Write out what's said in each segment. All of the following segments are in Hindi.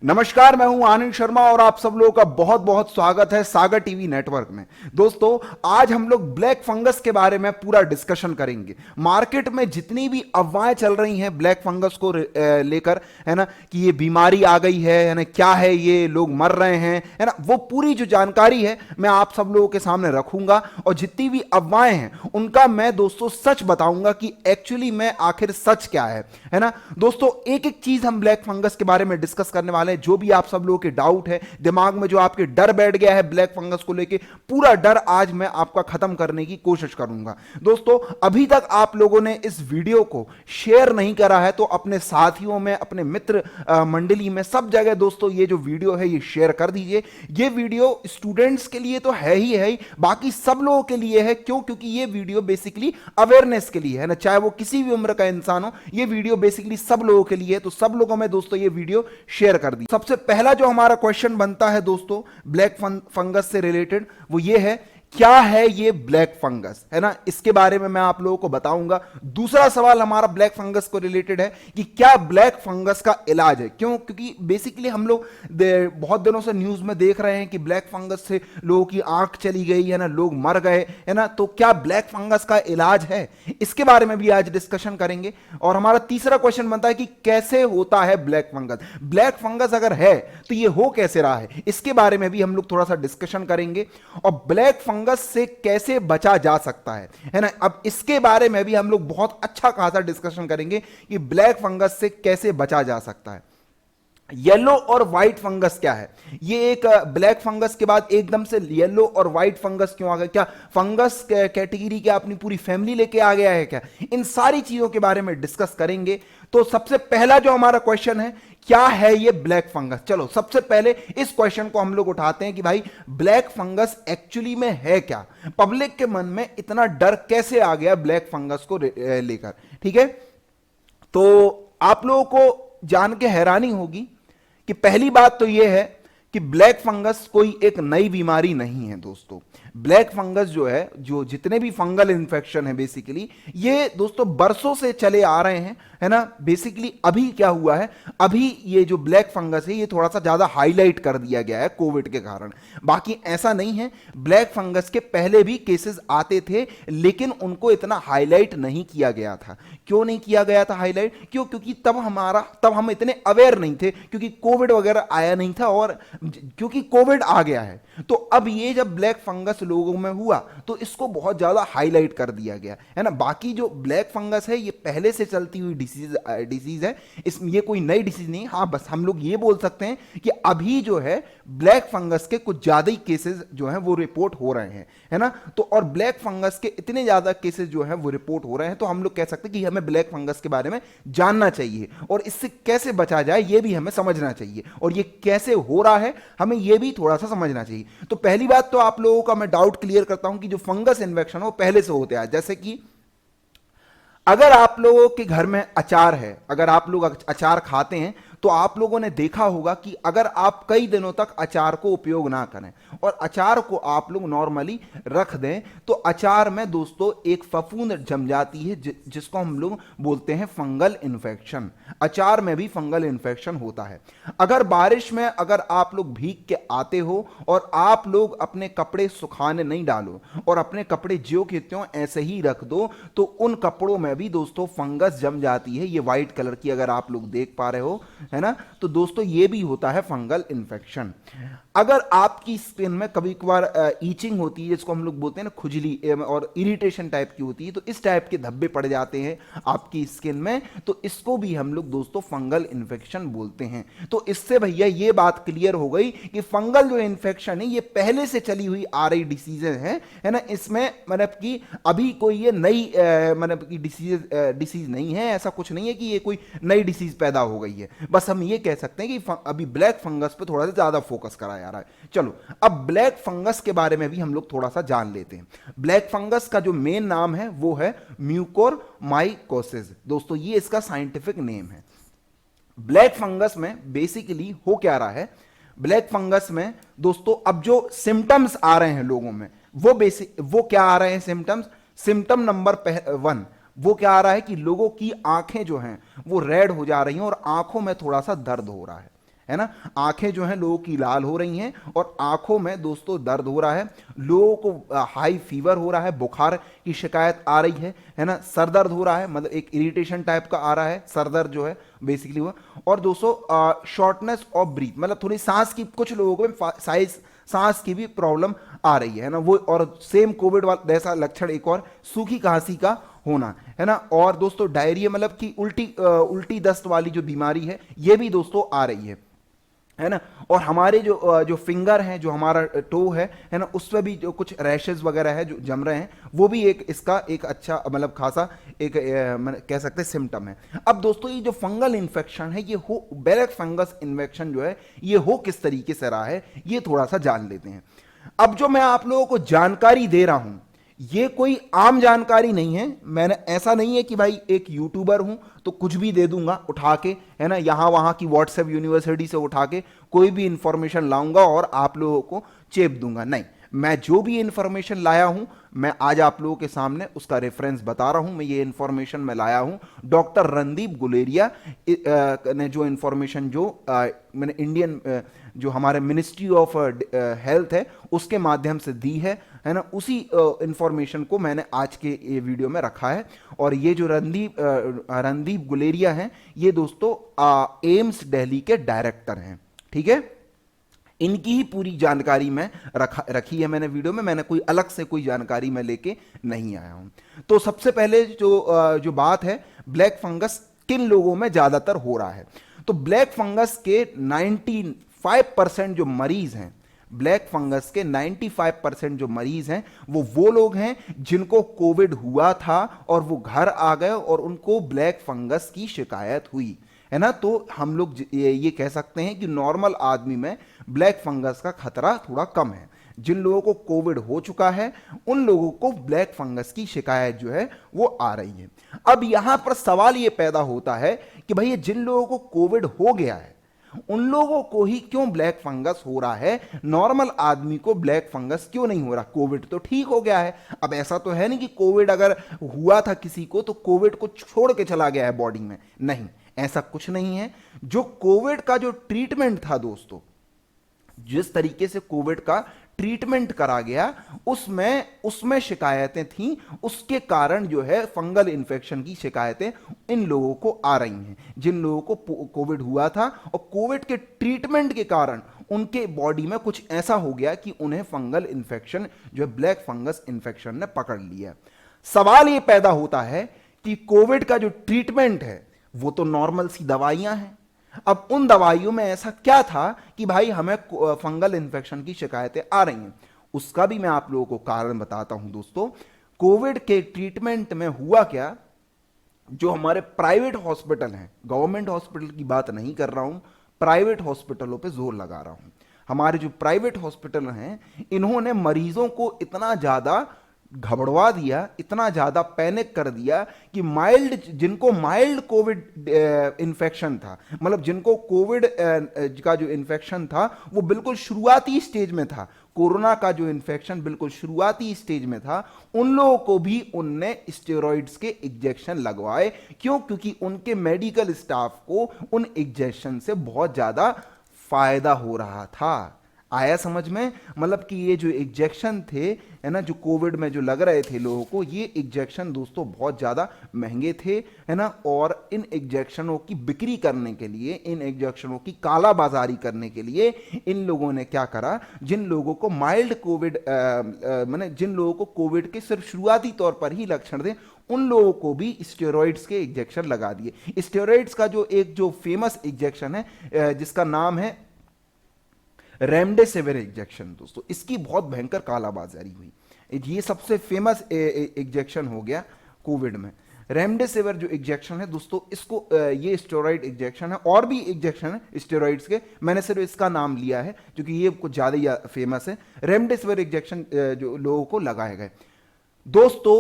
नमस्कार, मैं हूं आनंद शर्मा और आप सब लोगों का बहुत बहुत स्वागत है सागर टीवी नेटवर्क में। दोस्तों, आज हम लोग ब्लैक फंगस के बारे में पूरा डिस्कशन करेंगे। मार्केट में जितनी भी अफवाहें चल रही हैं ब्लैक फंगस को लेकर, है ना, कि ये बीमारी आ गई है ना, क्या है ये, लोग मर रहे हैं, है ना, वो पूरी जो जानकारी है मैं आप सब लोगों के सामने रखूंगा। और जितनी भी अफवाहें हैं उनका मैं दोस्तों सच बताऊंगा कि एक्चुअली में आखिर सच क्या है ना। दोस्तों, एक एक चीज हम ब्लैक फंगस के बारे में डिस्कस करने वाले हैं। जो भी आप सब लोगों के डाउट है दिमाग में, जो आपके डर बैठ गया है ब्लैक फंगस को लेके, पूरा डर आज मैं आपका खत्म करने की कोशिश करूंगा। दोस्तों, अभी तक आप लोगों ने इस वीडियो को शेयर नहीं करा है तो अपने साथियों में, अपने मित्र मंडली में, सब जगह दोस्तों ये जो वीडियो है ये शेयर कर दीजिए। ये वीडियो स्टूडेंट्स के लिए तो है ही, बाकी सब लोगों के लिए है। क्यों? क्योंकि ये वीडियो बेसिकली अवेयरनेस के लिए है ना, चाहे वो किसी भी उम्र का इंसान हो, ये वीडियो बेसिकली सब लोगों के लिए है। तो सब लोगों में दोस्तों ये वीडियो शेयर कर दी। सबसे पहला जो हमारा क्वेश्चन बनता है दोस्तों ब्लैक फंगस से रिलेटेड, वो ये है, क्या है ये ब्लैक फंगस, है ना, इसके बारे में मैं आप लोगों को बताऊंगा। दूसरा सवाल हमारा ब्लैक फंगस को रिलेटेड है कि क्या ब्लैक फंगस का इलाज है। क्यों? क्योंकि बेसिकली हम लोग बहुत दिनों से न्यूज में देख रहे हैं कि ब्लैक फंगस से लोगों की आंख चली गई है ना, लोग मर गए, है ना। तो क्या ब्लैक फंगस का इलाज है, इसके बारे में भी आज डिस्कशन करेंगे। और हमारा तीसरा क्वेश्चन बनता है कि कैसे होता है ब्लैक फंगस। ब्लैक फंगस अगर है तो ये हो कैसे रहा है, इसके बारे में भी हम लोग थोड़ा सा डिस्कशन करेंगे। और ब्लैक फंगस से कैसे बचा जा सकता है ना, अब इसके बारे में भी हम लोग बहुत अच्छा खासा डिस्कशन करेंगे कि ब्लैक फंगस से कैसे बचा जा सकता है। येलो और व्हाइट फंगस क्या है, ये एक ब्लैक फंगस के बाद एकदम से येलो और व्हाइट फंगस क्यों आ गया, क्या फंगस कैटेगरी क्या अपनी पूरी फैमिली लेके आ गया है क्या, इन सारी चीजों के बारे में डिस्कस करेंगे। तो सबसे पहला जो हमारा क्वेश्चन है, क्या है ये ब्लैक फंगस। चलो सबसे पहले इस क्वेश्चन को हम लोग उठाते हैं कि भाई ब्लैक फंगस एक्चुअली में है क्या, पब्लिक के मन में इतना डर कैसे आ गया ब्लैक फंगस को लेकर। ठीक है, तो आप लोगों को जान के हैरानी होगी कि पहली बात तो यह है कि ब्लैक फंगस कोई एक नई बीमारी नहीं है दोस्तों। ब्लैक फंगस जो है, जो जितने भी फंगल इन्फेक्शन है बेसिकली, ये दोस्तों बरसों से चले आ रहे हैं, है ना। बेसिकली अभी क्या हुआ है, अभी ये जो ब्लैक फंगस है ये थोड़ा सा ज्यादा हाईलाइट कर दिया गया है कोविड के कारण। बाकी ऐसा नहीं है, ब्लैक फंगस के पहले भी केसेस आते थे लेकिन उनको इतना हाईलाइट नहीं किया गया था। क्यों नहीं किया गया था हाईलाइट? क्योंकि तब हम इतने अवेयर नहीं थे, क्योंकि कोविड वगैरह आया नहीं था, और क्योंकि कोविड आ गया है तो अब ये जब ब्लैक फंगस लोगों में हुआ तो इसको बहुत ज्यादा हाईलाइट कर दिया गया, है ना। बाकी जो ब्लैक फंगस है ये पहले से चलती हुई डिसीज है, इसमें ये कोई नई डिसीज नहीं। हाँ, बस हम लोग ये बोल सकते हैं कि अभी जो है ब्लैक फंगस के कुछ ज्यादा ही केसेस जो हैं वो रिपोर्ट हो रहे हैं, है ना। तो और ब्लैक फंगस के इतने ज्यादा केसेस जो हैं वो रिपोर्ट हो रहे हैं, तो हम लोग कह सकते हैं कि हमें ब्लैक फंगस के बारे में जानना चाहिए और इससे कैसे बचा जाए ये भी हमें समझना चाहिए, और ये कैसे हो रहा है हमें ये भी थोड़ा सा समझना चाहिए। तो पहली बात तो आप लोगों का मैं डाउट क्लियर करता हूं कि जो फंगस इन्फेक्शन हो पहले से होते हैं, जैसे कि अगर आप लोगों के घर में अचार है, अगर आप लोग अचार खाते हैं तो आप लोगों ने देखा होगा कि अगर आप कई दिनों तक अचार को उपयोग ना करें और अचार को आप लोग नॉर्मली रख दें तो अचार में दोस्तों एक फफूंद जम जाती है जिसको हम लोग बोलते हैं फंगल इन्फेक्शन। अचार में भी फंगल इन्फेक्शन होता है। अगर बारिश में अगर आप लोग भीग के आते हो और आप लोग अपने कपड़े सुखाने नहीं डालो और अपने कपड़े ज्यों के त्यों ऐसे ही रख दो तो उन कपड़ों में भी दोस्तों फंगस जम जाती है। ये व्हाइट कलर की अगर आप लोग देख पा रहे हो, है ना, तो दोस्तों ये भी होता है फंगल इन्फेक्शन। अगर आपकी स्किन में कभी कभार ईचिंग होती है, जिसको हम लोग बोलते हैं ना खुजली और इरिटेशन टाइप की होती है, तो इस टाइप के धब्बे पड़ जाते हैं आपकी स्किन में, तो इसको भी हम लोग दोस्तों फंगल इन्फेक्शन बोलते हैं। तो इससे भैया ये बात क्लियर हो गई कि फंगल जो इन्फेक्शन है ये पहले से चली हुई आ रही डिसीजेज है ना। इसमें मतलब कि अभी कोई ये नई मतलब कि डिसीज नहीं है, ऐसा कुछ नहीं है कि ये कोई नई डिसीज पैदा हो गई है। बस हम ये कह सकते हैं कि अभी ब्लैक फंगस पे थोड़ा सा ज्यादा फोकस करा जा रहा है। चलो अब ब्लैक फंगस के बारे में भी हम लोग थोड़ा सा जान लेते हैं। ब्लैक फंगस का जो मेन नाम है वो है म्यूकोरमाइकोसिस। दोस्तों ये इसका साइंटिफिक नेम है। ब्लैक फंगस में बेसिकली हो क्या रहा है, ब्लैक फंगस में दोस्तों अब जो सिम्टम्स आ रहे हैं लोगों में वो क्या आ रहे हैं सिम्टम्स। सिम्टम नंबर 1 वो क्या आ रहा है कि लोगों की आंखें जो हैं वो रेड हो जा रही हैं और आंखों में थोड़ा सा दर्द हो रहा है ना। आंखें जो हैं लोगों की लाल हो रही हैं और आंखों में दोस्तों दर्द हो रहा है, लोगों को हाई फीवर हो रहा है, बुखार की शिकायत आ रही है ना। सर दर्द हो रहा है, मतलब एक इरिटेशन टाइप का आ रहा है, सर दर्द जो है बेसिकली वो। और दोस्तों शॉर्टनेस ऑफ ब्रीथ, मतलब थोड़ी सांस की, कुछ लोगों को साइज सांस की भी प्रॉब्लम आ रही है ना वो। और सेम कोविड वाला जैसा लक्षण एक और सूखी खांसी का होना, है ना। और दोस्तों डायरिया, मतलब कि उल्टी दस्त वाली जो बीमारी है ये भी दोस्तों आ रही है ना। और हमारे जो फिंगर हैं, जो हमारा टो है ना, उस पर भी जो कुछ रैशेस वगैरह है जो जम रहे हैं, वो भी एक इसका एक अच्छा मतलब खासा एक कह सकते हैं सिम्टम है। अब दोस्तों ये जो फंगल इन्फेक्शन है, ये हो ब्लैक फंगस इन्फेक्शन जो है ये हो किस तरीके से रहा है, ये थोड़ा सा जान लेते हैं। अब जो मैं आप लोगों को जानकारी दे रहा हूं, ये कोई आम जानकारी नहीं है। मैंने ऐसा नहीं है कि भाई एक यूट्यूबर हूं तो कुछ भी दे दूंगा उठा के, है ना, यहां वहां की व्हाट्सएप यूनिवर्सिटी से उठा के कोई भी इंफॉर्मेशन लाऊंगा और आप लोगों को चेप दूंगा, नहीं। मैं जो भी इंफॉर्मेशन लाया हूं, मैं आज आप लोगों के सामने उसका रेफरेंस बता रहा हूं। मैं ये इंफॉर्मेशन मैं लाया हूं डॉक्टर रणदीप गुलेरिया ने जो इंफॉर्मेशन जो मैंने इंडियन जो हमारे मिनिस्ट्री ऑफ हेल्थ है उसके माध्यम से दी है ना, उसी इंफॉर्मेशन को मैंने आज के ये वीडियो में रखा है। और ये जो रणदीप गुलेरिया हैं, ये दोस्तों एम्स दिल्ली के डायरेक्टर हैं, ठीक है। इनकी ही पूरी जानकारी में रखी है मैंने वीडियो में, मैंने कोई अलग से कोई जानकारी मैं लेके नहीं आया हूं। तो सबसे पहले जो बात है, ब्लैक फंगस किन लोगों में ज्यादातर हो रहा है। तो ब्लैक फंगस के 95% जो मरीज हैं, ब्लैक फंगस के 95% जो मरीज हैं वो लोग हैं जिनको कोविड हुआ था और वो घर आ गए और उनको ब्लैक फंगस की शिकायत हुई, है ना। तो हम लोग ये कह सकते हैं कि नॉर्मल आदमी में ब्लैक फंगस का खतरा थोड़ा कम है। जिन लोगों को कोविड हो चुका है उन लोगों को ब्लैक फंगस की शिकायत जो है वो आ रही है। अब यहां पर सवाल ये पैदा होता है कि भैया जिन लोगों को कोविड हो गया है उन लोगों को ही क्यों ब्लैक फंगस हो रहा है, नॉर्मल आदमी को ब्लैक फंगस क्यों नहीं हो रहा। कोविड तो ठीक हो गया है। अब ऐसा तो है नहीं कि कोविड अगर हुआ था किसी को तो कोविड को छोड़ के चला गया है बॉडी में, नहीं, ऐसा कुछ नहीं है। जो कोविड का जो ट्रीटमेंट था दोस्तों, जिस तरीके से कोविड का ट्रीटमेंट करा गया उसमें शिकायतें थीं, उसके कारण जो है फंगल इन्फेक्शन की शिकायतें इन लोगों को आ रही हैं जिन लोगों को कोविड हुआ था। और कोविड के ट्रीटमेंट के कारण उनके बॉडी में कुछ ऐसा हो गया कि उन्हें फंगल इन्फेक्शन जो है ब्लैक फंगस इन्फेक्शन ने पकड़ लिया। सवाल यह पैदा होता है कि कोविड का जो ट्रीटमेंट है वो तो नॉर्मल सी दवाइयां हैं। अब उन दवाइयों में ऐसा क्या था कि भाई हमें फंगल इन्फेक्शन की शिकायतें आ रही हैं। उसका भी मैं आप लोगों को कारण बताता हूं दोस्तों। कोविड के ट्रीटमेंट में हुआ क्या, जो हमारे प्राइवेट हॉस्पिटल हैं, गवर्नमेंट हॉस्पिटल की बात नहीं कर रहा हूं, प्राइवेट हॉस्पिटलों पे जोर लगा रहा हूं। हमारे जो प्राइवेट हॉस्पिटल हैं इन्होंने मरीजों को इतना ज्यादा घबरवा दिया, इतना ज्यादा पैनिक कर दिया कि जिनको माइल्ड कोविड इन्फेक्शन था, मतलब जिनको कोविड का जो इन्फेक्शन था वो बिल्कुल शुरुआती स्टेज में था, कोरोना का जो इन्फेक्शन बिल्कुल शुरुआती स्टेज में था, उन लोगों को भी उनने स्टेरॉइड्स के इंजेक्शन लगवाए। क्यों? क्योंकि उनके मेडिकल स्टाफ को उन इंजेक्शन से बहुत ज्यादा फायदा हो रहा था। आया समझ में? मतलब कि ये जो इंजेक्शन थे, है ना, जो कोविड में जो लग रहे थे लोगों को, ये इंजेक्शन दोस्तों बहुत ज्यादा महंगे थे, है ना। और इन इंजेक्शनों की बिक्री करने के लिए, इन इंजेक्शनों की कालाबाजारी करने के लिए इन लोगों ने क्या करा, जिन लोगों को माइल्ड कोविड माने जिन लोगों को कोविड के सिर्फ शुरुआती तौर पर ही लक्षण थे उन लोगों को भी स्टेरॉइड्स के इंजेक्शन लगा दिए। स्टेरॉइड्स का जो फेमस इंजेक्शन है जिसका नाम है रेमडेसिविर इंजेक्शन, दोस्तों इसकी बहुत भयंकर कालाबाजारी हुई। ये सबसे फेमस इंजेक्शन हो गया कोविड में। रेमडेसिविर जो इंजेक्शन है दोस्तों, इसको ये स्टेरॉइड इंजेक्शन है, और भी इंजेक्शन है स्टेरॉइड्स के, मैंने सिर्फ इसका नाम लिया है क्योंकि ये कुछ ज्यादा ही फेमस है। रेमडेसिविर इंजेक्शन जो लोगों को लगाए गए दोस्तों,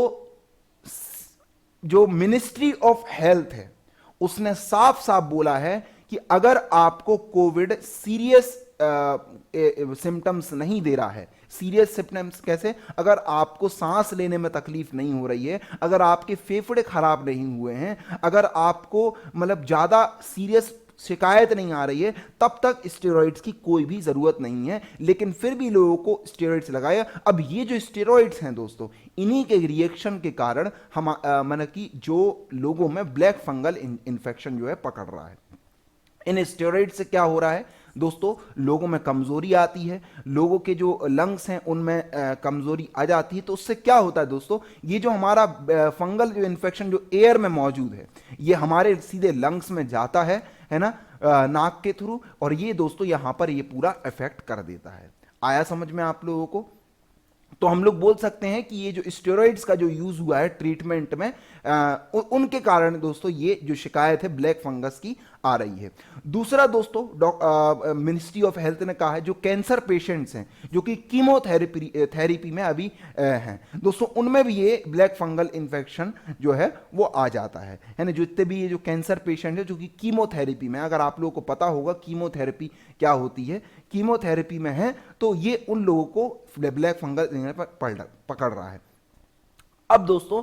जो मिनिस्ट्री ऑफ हेल्थ है उसने साफ साफ बोला है कि अगर आपको कोविड सीरियस सिम्टम्स नहीं दे रहा है, सीरियस सिम्टम्स कैसे, अगर आपको सांस लेने में तकलीफ नहीं हो रही है, अगर आपके फेफड़े खराब नहीं हुए हैं, अगर आपको मतलब ज्यादा सीरियस शिकायत नहीं आ रही है तब तक स्टेरॉइड्स की कोई भी जरूरत नहीं है, लेकिन फिर भी लोगों को स्टेरॉइड्स लगाया। अब ये जो स्टेरॉइड्स हैं दोस्तों, इन्हीं के रिएक्शन के कारण हम मतलब कि जो लोगों में ब्लैक फंगल इन्फेक्शन जो है पकड़ रहा है। इन स्टेरॉइड से क्या हो रहा है दोस्तों, लोगों में कमजोरी आती है, लोगों के जो लंग्स हैं उनमें कमजोरी आ जाती है। तो उससे क्या होता है दोस्तों, ये जो हमारा फंगल जो इन्फेक्शन जो एयर में मौजूद है, ये हमारे सीधे लंग्स में जाता है ना, नाक के थ्रू, और ये दोस्तों यहां पर ये पूरा इफेक्ट कर देता है। आया समझ में आप लोगों को? तो हम लोग बोल सकते हैं कि ये जो स्टेरॉइड्स का जो यूज हुआ है ट्रीटमेंट में, उनके कारण दोस्तों ये जो शिकायत है ब्लैक फंगस की आ रही है। दूसरा दोस्तों, मिनिस्ट्री ऑफ हेल्थ ने कहा है जो कैंसर पेशेंट्स हैं जो कि कीमोथेरेपी में अभी हैं दोस्तों, उनमें भी ये ब्लैक फंगल इन्फेक्शन जो है वो आ जाता है ना। जितने भी ये जो कैंसर पेशेंट है जो कि कीमोथेरेपी में, अगर आप लोगों को पता होगा कीमोथेरेपी क्या होती है, कीमोथेरेपी में है तो ये उन लोगों को ब्लैक फंगल पकड़ रहा है। अब दोस्तों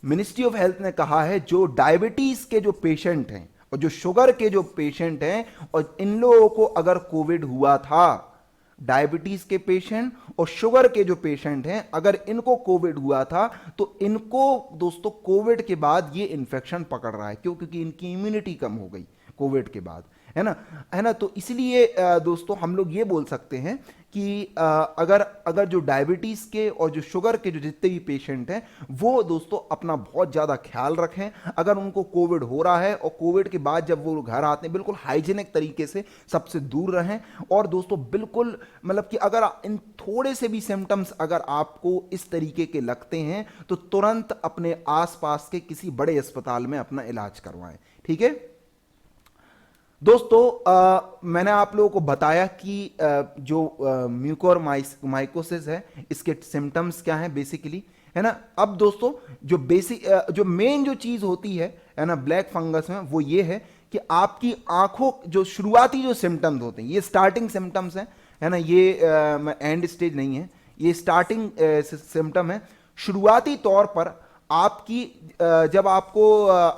मिनिस्ट्री ऑफ हेल्थ ने कहा है जो डायबिटीज के जो पेशेंट हैं और जो शुगर के जो पेशेंट हैं, और इन लोगों को अगर कोविड हुआ था, डायबिटीज के पेशेंट और शुगर के जो पेशेंट हैं अगर इनको कोविड हुआ था, तो इनको दोस्तों कोविड के बाद ये इन्फेक्शन पकड़ रहा है। क्यों? क्योंकि इनकी इम्यूनिटी कम हो गई कोविड के बाद, है ना। तो इसलिए दोस्तों हम लोग ये बोल सकते हैं कि अगर जो डायबिटीज के और जो शुगर के जो जितने भी पेशेंट हैं वो दोस्तों अपना बहुत ज़्यादा ख्याल रखें। अगर उनको कोविड हो रहा है और कोविड के बाद जब वो घर आते हैं, बिल्कुल हाइजीनिक तरीके से सबसे दूर रहें। और दोस्तों बिल्कुल मतलब कि अगर इन थोड़े से भी सिम्टम्स अगर आपको इस तरीके के लगते हैं तो तुरंत अपने आसपास के किसी बड़े अस्पताल में अपना इलाज करवाएं, ठीक है दोस्तों। मैंने आप लोगों को बताया कि जो म्यूकोर माइकोसिस है इसके सिम्टम्स क्या हैं बेसिकली, है ना। अब दोस्तों जो मेन जो चीज होती है ना ब्लैक फंगस में, वो ये है कि आपकी आंखों जो शुरुआती जो सिम्टम्स होते हैं, ये स्टार्टिंग सिम्टम्स हैं, है ना, ये एंड स्टेज नहीं है, ये स्टार्टिंग सिम्टम है। शुरुआती तौर पर आपकी जब आपको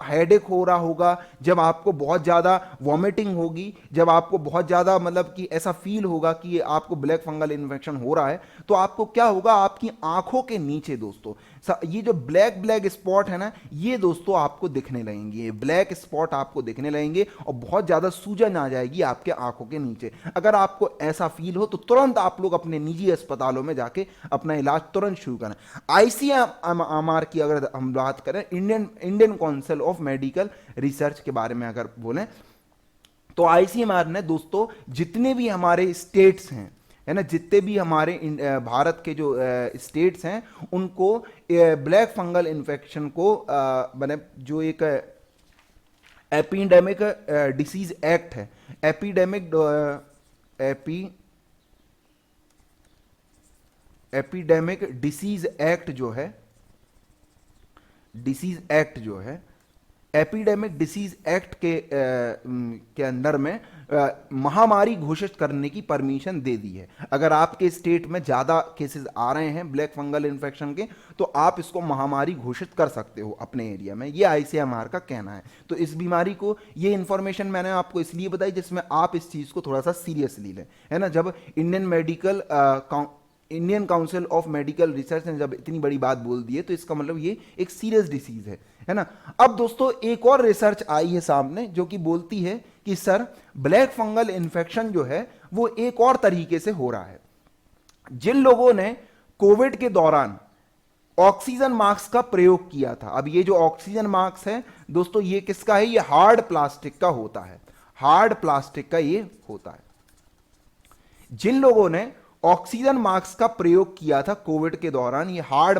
हेडेक हो रहा होगा, जब आपको बहुत ज़्यादा वॉमिटिंग होगी, जब आपको बहुत ज़्यादा मतलब कि ऐसा फील होगा कि आपको ब्लैक फंगल इन्फेक्शन हो रहा है, तो आपको क्या होगा, आपकी आंखों के नीचे दोस्तों ये जो ब्लैक स्पॉट है ना, ये दोस्तों आपको दिखने लगेंगे, ये ब्लैक स्पॉट आपको दिखने लगेंगे और बहुत ज़्यादा सूजन आ जाएगी आपके आंखों के नीचे। अगर आपको ऐसा फील हो तो तुरंत आप लोग अपने निजी अस्पतालों में जाके अपना इलाज तुरंत शुरू करें। ICMR की अगर हम बात करें, Indian council of medical research के बारे में अगर बोलें, तो ICMR ने दोस्तों जितने भी हमारे स्टेट्स हैं, है ना, जितने भी हमारे भारत के जो स्टेट्स हैं, उनको ब्लैक फंगल इन्फेक्शन को मैंने जो एक एपिडेमिक डिसीज एक्ट है, एपिडेमिक डिसीज एक्ट जो है, एपिडेमिक डिसीज एक्ट के अंदर में महामारी घोषित करने की परमिशन दे दी है। अगर आपके स्टेट में ज़्यादा केसेस आ रहे हैं ब्लैक फंगल इन्फेक्शन के, तो आप इसको महामारी घोषित कर सकते हो अपने एरिया में, ये ICMR का कहना है। तो इस बीमारी को, ये इन्फॉर्मेशन मैंने आपको इसलिए बताई जिसमें आप इस चीज़ को थोड़ा सा सीरियसली लें, है ना। जब Indian council of medical research ने जब इतनी बड़ी बात बोल दी है, तो इसका मतलब ये एक सीरियस डिसीज है ना। अब दोस्तों एक और रिसर्च आई है सामने जो कि बोलती है कि सर ब्लैक फंगल इन्फेक्शन जो है वो एक और तरीके से हो रहा है। जिन लोगों ने कोविड के दौरान ऑक्सीजन मास्क का प्रयोग किया था, अब ये जो ऑक्सीजन मास्क है दोस्तों, ये किसका है, ये हार्ड प्लास्टिक का होता है, हार्ड प्लास्टिक का ये होता है। जिन लोगों ने ऑक्सीजन मास्क का प्रयोग किया था कोविड के दौरान, ये हार्ड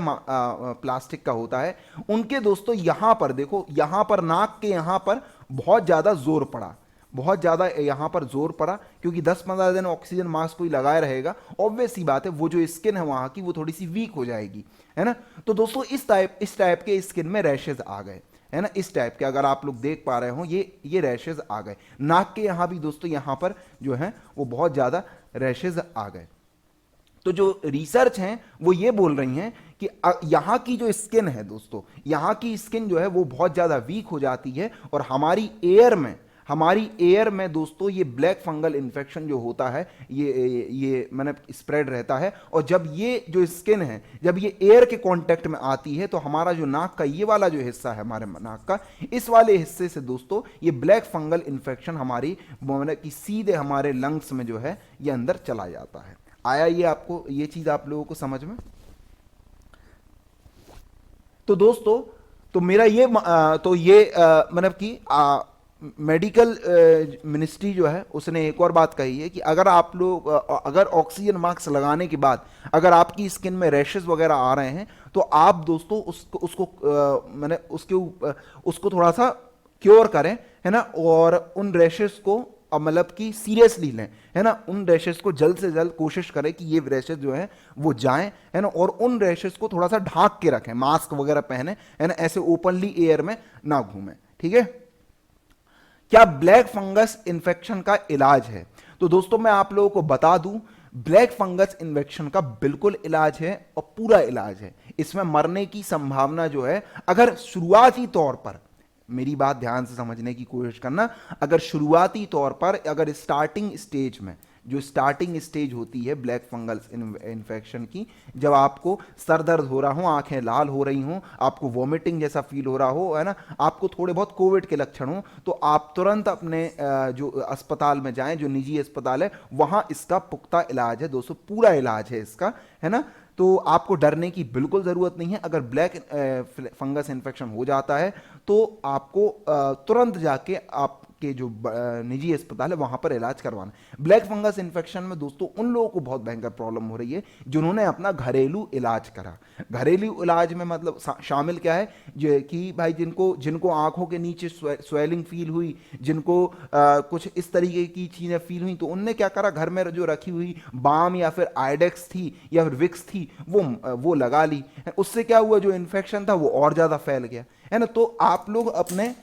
प्लास्टिक का होता है, उनके दोस्तों यहां पर देखो, यहां पर नाक के यहां पर बहुत ज्यादा जोर पड़ा, बहुत ज्यादा यहां पर जोर पड़ा, क्योंकि 10-15 दिन ऑक्सीजन मास्क कोई लगाए रहेगा, ऑब्वियस सी बात है वो जो स्किन है वहां की वो थोड़ी सी वीक हो जाएगी, है ना। तो दोस्तों इस टाइप के स्किन में रैशेज आ गए, है ना, इस टाइप के, अगर आप लोग देख पा रहे हो ये रैशेज आ गए। नाक के यहां भी दोस्तों यहां पर जो है वो बहुत ज्यादा रैशेज आ गए। तो जो रिसर्च हैं वो ये बोल रही हैं कि यहाँ की जो स्किन है दोस्तों, यहाँ की स्किन जो है वो बहुत ज़्यादा वीक हो जाती है और हमारी एयर में, हमारी एयर में दोस्तों ये ब्लैक फंगल इन्फेक्शन जो होता है ये मैंने स्प्रेड रहता है। और जब ये जो स्किन है जब ये एयर के कांटेक्ट में आती है तो हमारा जो नाक का ये वाला जो हिस्सा है हमारे नाक का, इस वाले हिस्से से दोस्तों ये ब्लैक फंगल इन्फेक्शन हमारी कि सीधे हमारे लंग्स में जो है ये अंदर चला जाता है। आया ये आपको ये चीज आप लोगों को समझ में? तो दोस्तों तो मेरा ये तो ये मतलब कि मेडिकल मिनिस्ट्री जो है उसने एक और बात कही है कि अगर आप लोग अगर ऑक्सीजन मास्क लगाने के बाद अगर आपकी स्किन में रैशेस वगैरह आ रहे हैं तो आप दोस्तों उसको उसको मैंने उसको थोड़ा सा क्योर करें, है ना, और उन रैशेस को मतलब कि सीरियसली लें, है ना, उन रैशेस को जल्द से जल्द कोशिश करें कि ये रैशेस जो है वो जाएं, है ना, और उन रैशेस को थोड़ा सा ढांक के रखें, मास्क वगैरह पहने, है ना, ऐसे ओपनली एयर में ना घूमें। ठीक है। क्या ब्लैक फंगस इन्फेक्शन का इलाज है? तो दोस्तों मैं आप लोगों को बता दूं, ब्लैक फंगस इन्फेक्शन का बिल्कुल इलाज है और पूरा इलाज है। इसमें मरने की संभावना जो है, अगर शुरुआती तौर पर, मेरी बात ध्यान से समझने की कोशिश करना, अगर शुरुआती तौर पर अगर स्टार्टिंग स्टेज में, जो स्टार्टिंग स्टेज होती है ब्लैक फंगल इन्फेक्शन की, जब आपको सर दर्द हो रहा हो, आंखें लाल हो रही हो, आपको वॉमिटिंग जैसा फील हो रहा हो, है ना, आपको थोड़े बहुत कोविड के लक्षण हो, तो आप तुरंत अपने जो अस्पताल में जाएं, जो निजी अस्पताल है वहां इसका पुख्ता इलाज है दोस्तों, पूरा इलाज है इसका, है ना। तो आपको डरने की बिल्कुल ज़रूरत नहीं है। अगर ब्लैक फंगस इन्फेक्शन हो जाता है तो आपको तुरंत जाके आपके जो निजी अस्पताल है वहां पर इलाज करवाना है। ब्लैक फंगस इन्फेक्शन में दोस्तों उन लोगों को बहुत भयंकर प्रॉब्लम हो रही है जिन्होंने अपना घरेलू इलाज करा। घरेलू इलाज में मतलब शामिल क्या है, जो कि भाई जिनको आंखों के नीचे स्वेलिंग फील हुई, जिनको कुछ इस तरीके की चीज़ें फील हुई, तो उनने क्या करा, घर में जो रखी हुई बाम या फिर आइडेक्स थी या फिर विक्स थी वो लगा ली। उससे क्या हुआ, जो इन्फेक्शन था वो और ज़्यादा फैल गया, है ना। तो आप लोग अपने,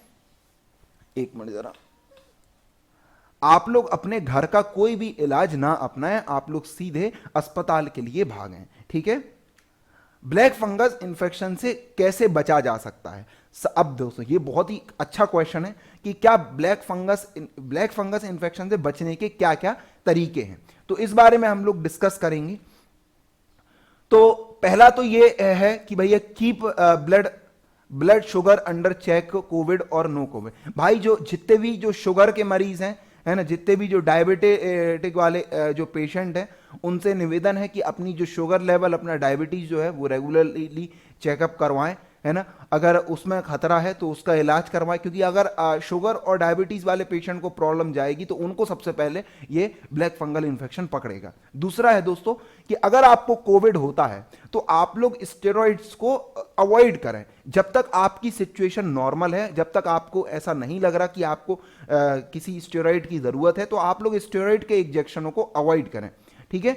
एक मिनट जरा, आप लोग अपने घर का कोई भी इलाज ना अपनाएं, आप लोग सीधे अस्पताल के लिए भागें। ठीक है। ब्लैक फंगस इन्फेक्शन से कैसे बचा जा सकता है? अब दोस्तों ये बहुत ही अच्छा क्वेश्चन है कि क्या ब्लैक फंगस इन्फेक्शन से बचने के क्या क्या तरीके हैं, तो इस बारे में हम लोग डिस्कस करेंगे। तो पहला तो ये है कि भैया keep blood sugar under check, COVID और नो कोविड। भाई जो जितने भी जो शुगर के मरीज हैं, है ना, जितने भी जो डायबिटिक वाले जो पेशेंट हैं, उनसे निवेदन है कि अपनी जो शुगर लेवल, अपना डायबिटीज जो है वो रेगुलरली चेकअप करवाएं, है ना। अगर उसमें खतरा है तो उसका इलाज करवाएं, क्योंकि अगर शुगर और डायबिटीज वाले पेशेंट को प्रॉब्लम जाएगी तो उनको सबसे पहले ये ब्लैक फंगल इन्फेक्शन पकड़ेगा। दूसरा है दोस्तों कि अगर आपको कोविड होता है तो आप लोग स्टेरॉइड्स को अवॉइड करें जब तक आपकी सिचुएशन नॉर्मल है, जब तक आपको ऐसा नहीं लग रहा कि आपको किसी स्टेरॉइड की जरूरत है, तो आप लोग स्टेरॉइड के इंजेक्शनों को अवॉइड करें। ठीक है।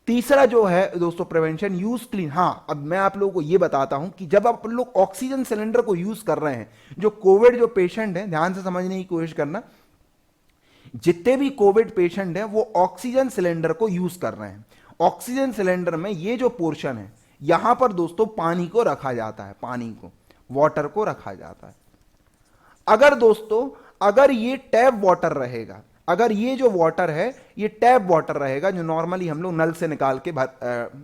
तीसरा जो है दोस्तों प्रिवेंशन, यूज क्लीन। हाँ, अब मैं आप लोगों को यह बताता हूं कि जब आप लोग ऑक्सीजन सिलेंडर को यूज कर रहे हैं, जो कोविड जो पेशेंट है, ध्यान से समझने की कोशिश करना, जितने भी कोविड पेशेंट हैं वो ऑक्सीजन सिलेंडर को यूज कर रहे हैं। ऑक्सीजन सिलेंडर में ये जो पोर्शन है, यहां पर दोस्तों पानी को रखा जाता है, पानी को, वाटर को रखा जाता है। अगर दोस्तों अगर ये टैप वाटर रहेगा, अगर ये जो वाटर है ये टैप वाटर रहेगा, जो नॉर्मली हम लोग नल से निकाल के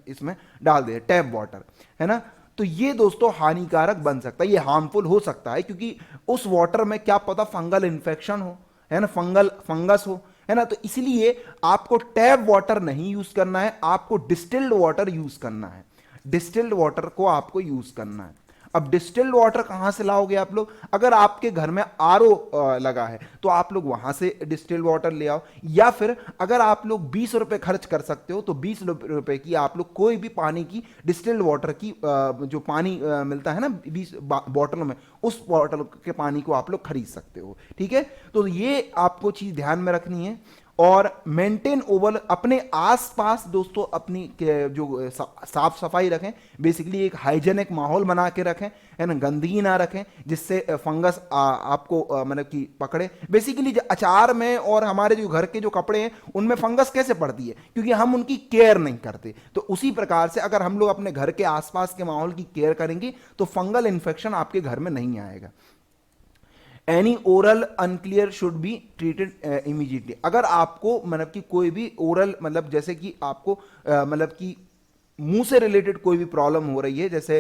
इसमें डाल दे, टैप वाटर, है ना, तो ये दोस्तों हानिकारक बन सकता है, ये हार्मफुल हो सकता है, क्योंकि उस वाटर में क्या पता फंगल इन्फेक्शन हो, है ना, फंगस हो, है ना। तो इसलिए आपको टैप वाटर नहीं यूज करना है, आपको डिस्टिल्ड वाटर यूज करना है। डिस्टिल्ड वाटर को आपको यूज करना है। अब डिस्टिल्ड वाटर कहां से लाओगे आप लोग? अगर आपके घर में आरओ लगा है तो आप लोग वहां से डिस्टिल्ड वाटर ले आओ, या फिर अगर आप लोग 20 रुपए खर्च कर सकते हो तो 20 रुपए की आप लोग कोई भी पानी की, डिस्टिल्ड वाटर की जो पानी मिलता है ना 20 बॉटलों में, उस बॉटल के पानी को आप लोग खरीद सकते हो। ठीक है। तो ये आपको चीज ध्यान में रखनी है। और मेंटेन ओवल, अपने आसपास दोस्तों अपनी जो साफ सफाई रखें, बेसिकली एक हाइजेनिक माहौल बना के रखें, है ना, गंदगी ना रखें जिससे फंगस आपको मतलब कि पकड़े। बेसिकली जो अचार में और हमारे जो घर के जो कपड़े हैं उनमें फंगस कैसे पड़ती है, क्योंकि हम उनकी केयर नहीं करते। तो उसी प्रकार से अगर हम लोग अपने घर के आसपास के माहौल की केयर करेंगे तो फंगल इन्फेक्शन आपके घर में नहीं आएगा। Any oral unclear should be treated immediately. अगर आपको मतलब कि कोई भी ओरल मतलब जैसे कि आपको मतलब कि मुंह से रिलेटेड कोई भी प्रॉब्लम हो रही है, जैसे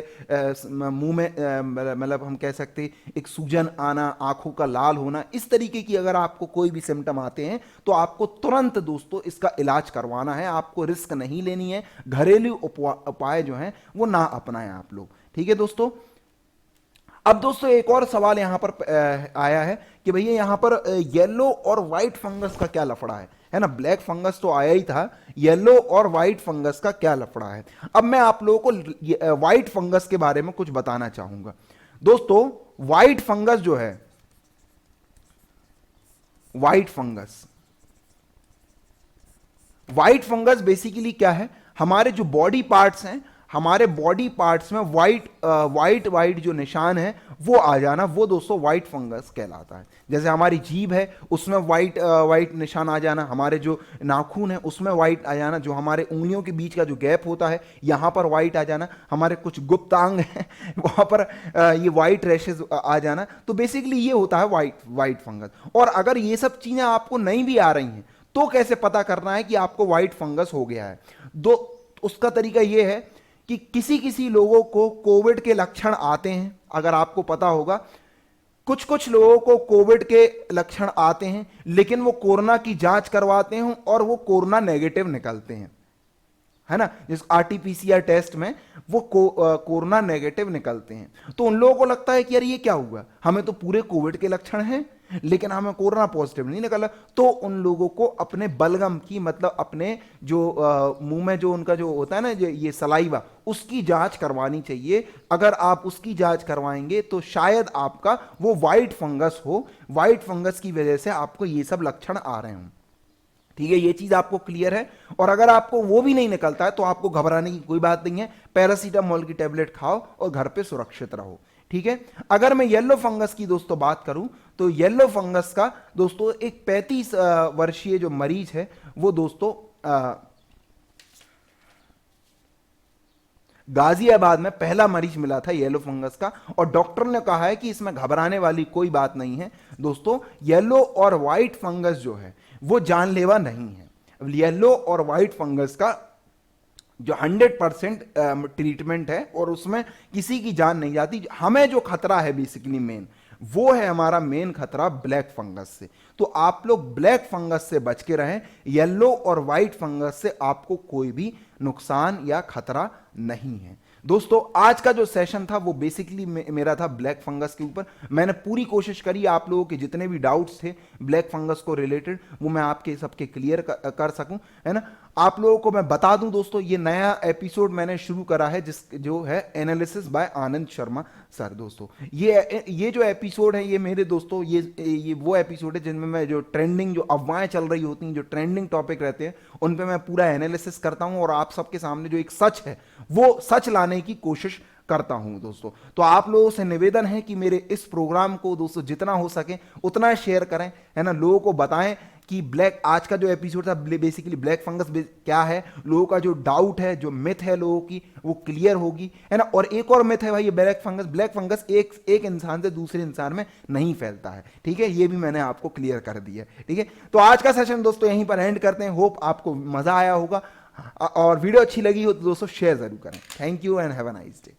मुंह में मतलब हम कह सकते हैं एक सूजन आना, आंखों का लाल होना, इस तरीके की अगर आपको कोई भी सिम्टम आते हैं तो आपको तुरंत दोस्तों इसका इलाज करवाना है। आपको रिस्क नहीं लेनी है, घरेलू उपाय जो हैं वो ना अपनाएं आप लोग। ठीक है दोस्तों। अब दोस्तों एक और सवाल यहां पर आया है कि भैया यहां पर येलो और व्हाइट फंगस का क्या लफड़ा है ना। ब्लैक फंगस तो आया ही था, येलो और व्हाइट फंगस का क्या लफड़ा है। अब मैं आप लोगों को व्हाइट फंगस के बारे में कुछ बताना चाहूंगा। दोस्तों व्हाइट फंगस जो है, white fungus white fungus basically क्या है, हमारे जो बॉडी पार्ट्स हैं, हमारे बॉडी पार्ट्स में व्हाइट व्हाइट व्हाइट जो निशान है वो आ जाना, वो दोस्तों व्हाइट फंगस कहलाता है। जैसे हमारी जीभ है उसमें व्हाइट व्हाइट निशान आ जाना, हमारे जो नाखून है उसमें व्हाइट आ जाना, जो हमारे उंगलियों के बीच का जो गैप होता है यहां पर व्हाइट आ जाना, हमारे कुछ गुप्तांग है वहां पर ये व्हाइट रैशेज आ जाना। तो बेसिकली ये होता है व्हाइट व्हाइट फंगस। और अगर ये सब चीजें आपको नहीं भी आ रही हैं तो कैसे पता करना है कि आपको व्हाइट फंगस हो गया है। दो उसका तरीका यह है कि किसी किसी लोगों को कोविड के लक्षण आते हैं, अगर आपको पता होगा कुछ कुछ लोगों को कोविड के लक्षण आते हैं लेकिन वो कोरोना की जांच करवाते हैं और वो कोरोना नेगेटिव निकलते हैं, है ना। जिस आरटीपीसीआर टेस्ट में वो कोरोना नेगेटिव निकलते हैं, तो उन लोगों को लगता है कि यार ये क्या हुआ, हमें तो पूरे कोविड के लक्षण हैं लेकिन हमें कोरोना पॉजिटिव नहीं निकला। तो उन लोगों को अपने बलगम की मतलब अपने जो मुंह में जो उनका जो होता है ना ये सलाइवा, उसकी जांच करवानी चाहिए। अगर आप उसकी जांच करवाएंगे तो शायद आपका वो व्हाइट फंगस हो, व्हाइट फंगस की वजह से आपको ये सब लक्षण आ रहे हों। ठीक है, ये चीज आपको क्लियर है। और अगर आपको वो भी नहीं निकलता है तो आपको घबराने की कोई बात नहीं है, पैरासीटामोल की टेबलेट खाओ और घर पे सुरक्षित रहो। ठीक है। अगर मैं येलो फंगस की दोस्तों बात करूं तो येलो फंगस का दोस्तों एक 35 वर्षीय जो मरीज है वो दोस्तों गाजियाबाद में पहला मरीज मिला था येलो फंगस का, और डॉक्टर ने कहा है कि इसमें घबराने वाली कोई बात नहीं है। दोस्तों येलो और व्हाइट फंगस जो है वो जानलेवा नहीं है। येलो और व्हाइट फंगस का जो 100% ट्रीटमेंट है और उसमें किसी की जान नहीं जाती। हमें जो खतरा है बेसिकली मेन, वो है हमारा मेन खतरा ब्लैक फंगस से। तो आप लोग ब्लैक फंगस से बच के रहें, येलो और व्हाइट फंगस से आपको कोई भी नुकसान या खतरा नहीं है। दोस्तों आज का जो सेशन था वो बेसिकली मेरा था ब्लैक फंगस के ऊपर। मैंने पूरी कोशिश करी आप लोगों के जितने भी डाउट्स थे ब्लैक फंगस को रिलेटेड वो मैं आपके सबके क्लियर कर सकूं, है ना। आप लोगों को मैं बता दूं दोस्तों, ये नया एपिसोड मैंने शुरू करा है जो है analysis bye Anand Sharma sir. दोस्तों ये जो एपिसोड है ये मेरे दोस्तों ये वो एपिसोड है जिनमें मैं जो ट्रेंडिंग जो अफवाहें चल रही होती हैं, जो ट्रेंडिंग टॉपिक रहते हैं उन पे मैं पूरा एनालिसिस करता हूं और आप सबके सामने जो एक सच है वो सच लाने की कोशिश करता हूं दोस्तों। तो आप लोगों से निवेदन है कि मेरे इस प्रोग्राम को दोस्तों जितना हो सके उतना शेयर करें, है ना। लोगों को बताएं कि ब्लैक आज का जो एपिसोड था बेसिकली ब्लैक फंगस क्या है, लोगों का जो डाउट है जो मिथ है लोगों की वो क्लियर होगी, है ना। और एक और मिथ है भाई, ये ब्लैक फंगस एक इंसान से दूसरे इंसान में नहीं फैलता है। ठीक है, ये भी मैंने आपको क्लियर कर दिया। ठीक है, तो आज का सेशन दोस्तों यहीं पर एंड करते हैं। होप आपको मजा आया होगा और वीडियो अच्छी लगी हो तो दोस्तों शेयर जरूर करें। Thank you and have a nice day.